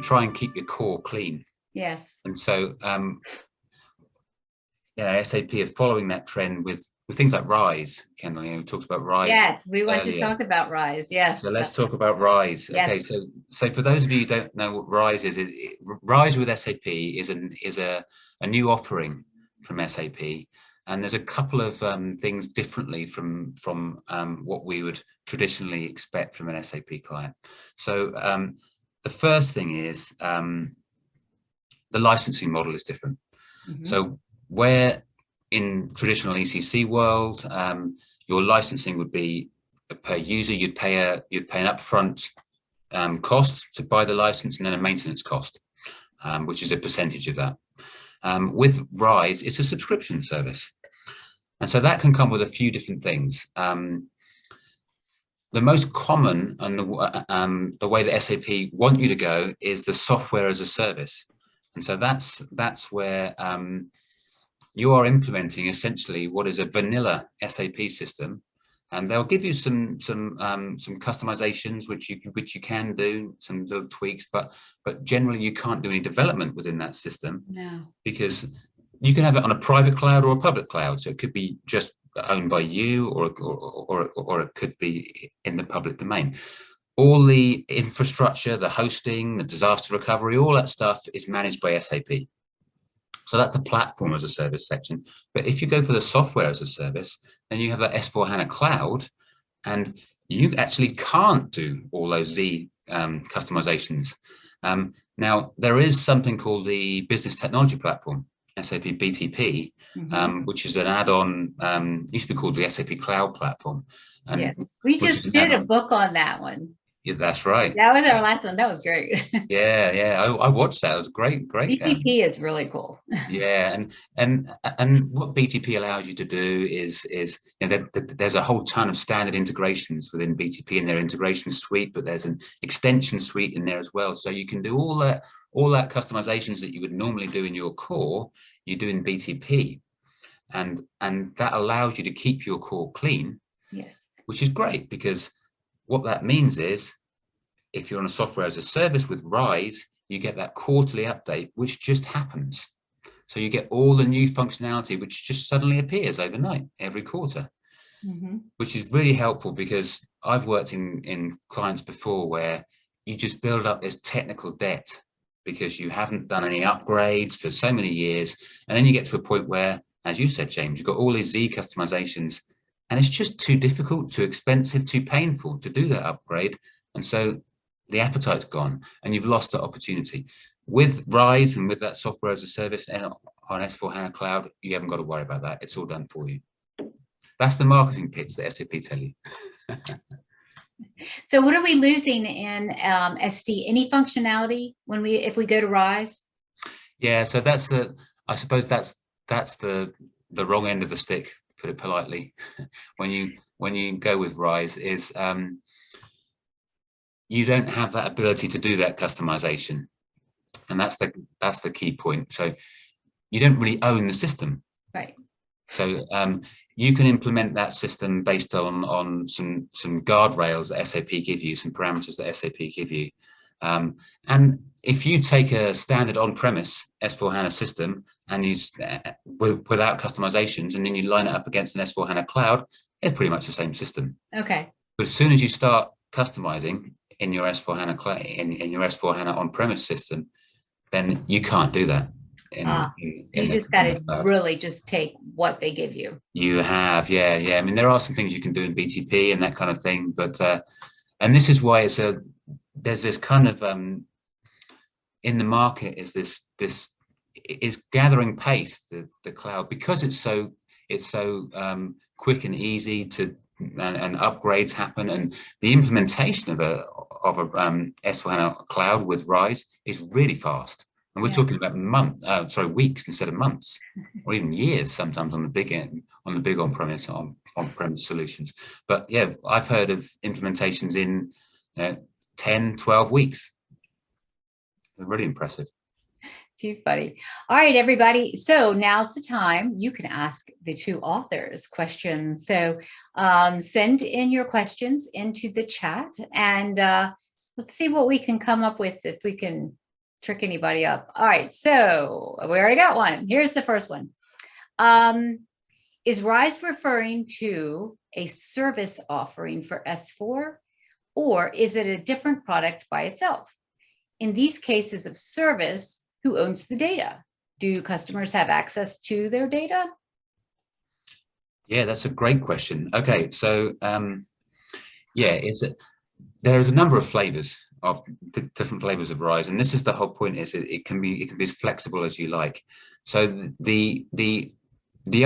try and keep your core clean. Yes. And so, SAP are following that trend with things like Rise. Kendall, we talked about Rise. Yes, we want earlier. to talk about Rise. Yes. So let's talk about Rise. Yes. Okay, so for those of you who don't know what Rise is, Rise with SAP is a new offering from SAP, and there's a couple of things differently from what we would traditionally expect from an SAP client. So the first thing is the licensing model is different. Mm-hmm. So where in traditional ECC world, your licensing would be per user, you'd pay an upfront cost to buy the license, and then a maintenance cost, which is a percentage of that. With Rise, it's a subscription service, and so that can come with a few different things. The most common and the way that SAP want you to go is the software as a service, and so that's where you are implementing essentially what is a vanilla SAP system, and they'll give you some customizations which you can do, some little tweaks, but generally you can't do any development within that system. No. Because you can have it on a private cloud or a public cloud, so it could be just owned by you, or it could be in the public domain. All the infrastructure, the hosting, the disaster recovery, all that stuff is managed by SAP. So that's the platform as a service section. But if you go for the software as a service, then you have that S/4HANA cloud, and you actually can't do all those Z customizations. Now, there is something called the Business Technology Platform, SAP BTP, mm-hmm. Which is an add-on, used to be called the SAP Cloud Platform. And yeah, we just did a book on that one. Yeah, that's right. That was our last one. That was great. Yeah. I watched that. It was great. BTP is really cool. Yeah, and what BTP allows you to do is there's a whole ton of standard integrations within BTP in their integration suite, but there's an extension suite in there as well. So you can do all that customizations that you would normally do in your core, you do in BTP, and that allows you to keep your core clean. Yes. Which is great, because what that means is, if you're on a software as a service with Rise, you get that quarterly update, which just happens. So you get all the new functionality, which just suddenly appears overnight, every quarter, mm-hmm. which is really helpful, because I've worked in clients before where you just build up this technical debt because you haven't done any upgrades for so many years. And then you get to a point where, as you said, James, you've got all these Z customizations, and it's just too difficult, too expensive, too painful to do that upgrade. And so the appetite's gone, and you've lost that opportunity. With Rise and with that software as a service on S/4HANA Cloud, you haven't got to worry about that. It's all done for you. That's the marketing pitch that SAP tell you. So what are we losing in SD? Any functionality if we go to Rise? Yeah, so I suppose that's the wrong end of the stick, put it politely. when you go with Rise, is you don't have that ability to do that customization, and that's the key point. So you don't really own the system, right? So you can implement that system based on some guardrails that SAP give you, some parameters that SAP give you, and if you take a standard on-premise S/4HANA system and use without customizations, and then you line it up against an S/4HANA cloud, it's pretty much the same system. Okay. But as soon as you start customizing in your S/4HANA in your S/4HANA on-premise system, then you can't do that. You just got to really just take what they give you. You have, yeah. I mean, there are some things you can do in BTP and that kind of thing, but and this is why there's this kind of in the market is this is gathering pace, the cloud, because it's so quick and easy to and upgrades happen, and the implementation of a S/4HANA cloud with Rise is really fast. And we're talking about weeks instead of months, or even years sometimes on the big end, on the big on-premise solutions. But yeah, I've heard of implementations in 10, 12 weeks. They're really impressive. Too funny. All right, everybody. So now's the time you can ask the two authors questions. So send in your questions into the chat, and let's see what we can come up with, if we can trick anybody up. All right, so we already got one. Here's the first one. Is Rise referring to a service offering for S4, or is it a different product by itself? In these cases of service, who owns the data? Do customers have access to their data? Yeah, that's a great question. Okay, so yeah, there's a number of flavors of different flavors of Rise, and this is the whole point. Is it can be as flexible as you like. So the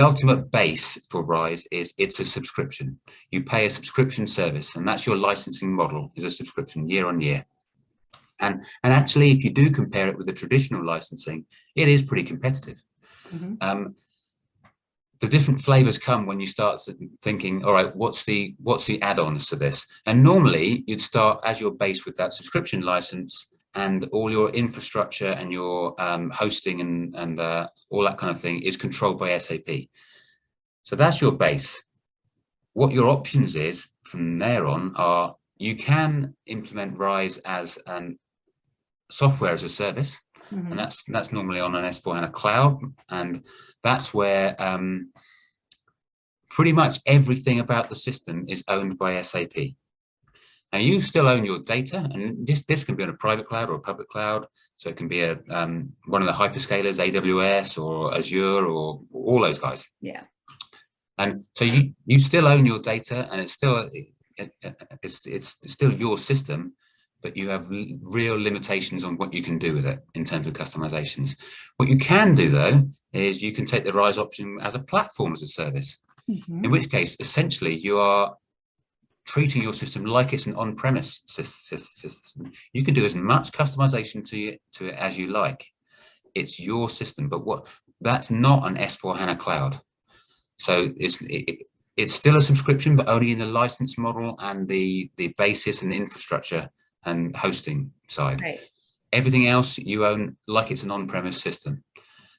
ultimate base for Rise is it's a subscription. You pay a subscription service, and that's your licensing model, is a subscription year on year. And actually, if you do compare it with the traditional licensing, it is pretty competitive. Mm-hmm. The different flavors come when you start thinking, all right, what's the add-ons to this? And normally you'd start as your base with that subscription license, and all your infrastructure and your hosting and all that kind of thing is controlled by SAP. So that's your base. What your options is from there on are, you can implement Rise as software as a service. Mm-hmm. And that's normally on an S/4HANA cloud, and that's where pretty much everything about the system is owned by SAP. Now you still own your data, and this can be on a private cloud or a public cloud. So it can be one of the hyperscalers, AWS or Azure or all those guys. Yeah. And so you still own your data, and it's still your system. But you have real limitations on what you can do with it in terms of customizations. What you can do, though, is you can take the Rise option as a platform as a service, mm-hmm. in which case, essentially, you are treating your system like it's an on-premise system. You can do as much customization to it as you like. It's your system, but that's not an S/4HANA cloud. So it's still a subscription, but only in the license model and the basis and the infrastructure and hosting side. Right. Everything else you own like it's an on-premise system.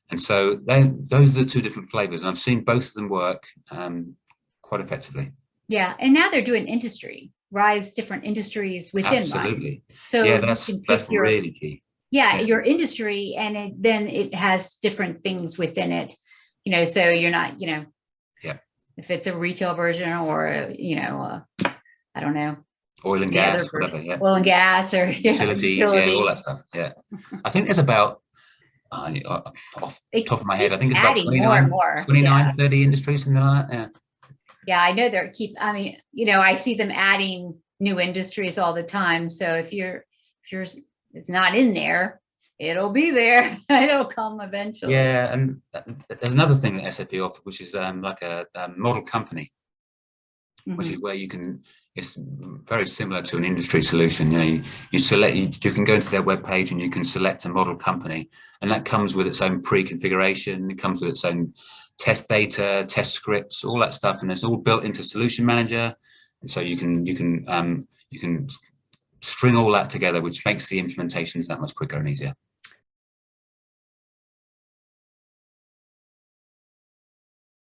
And so those are the two different flavors, and I've seen both of them work quite effectively. Yeah, and now they're doing industry, Rise different industries within Absolutely. Rise. So yeah, that's really key. Yeah, your industry, and then it has different things within it, so you're not, yeah, if it's a retail version or, I don't know, oil and gas, whatever, yeah. Oil and gas or utilities, yeah, all that stuff, yeah. I think there's about, off the top of my head, I think it's about 29, 30 industries, something like that, yeah. Yeah, I know I see them adding new industries all the time. So if it's not in there, it'll be there. It'll come eventually. Yeah, and there's another thing that SAP offers, which is like a model company, mm-hmm. which is where it's very similar to an industry solution. You select, you can go into their webpage and you can select a model company, and that comes with its own pre-configuration. It comes with its own test data, test scripts, all that stuff, and it's all built into Solution Manager. And so you can string all that together, which makes the implementations that much quicker and easier.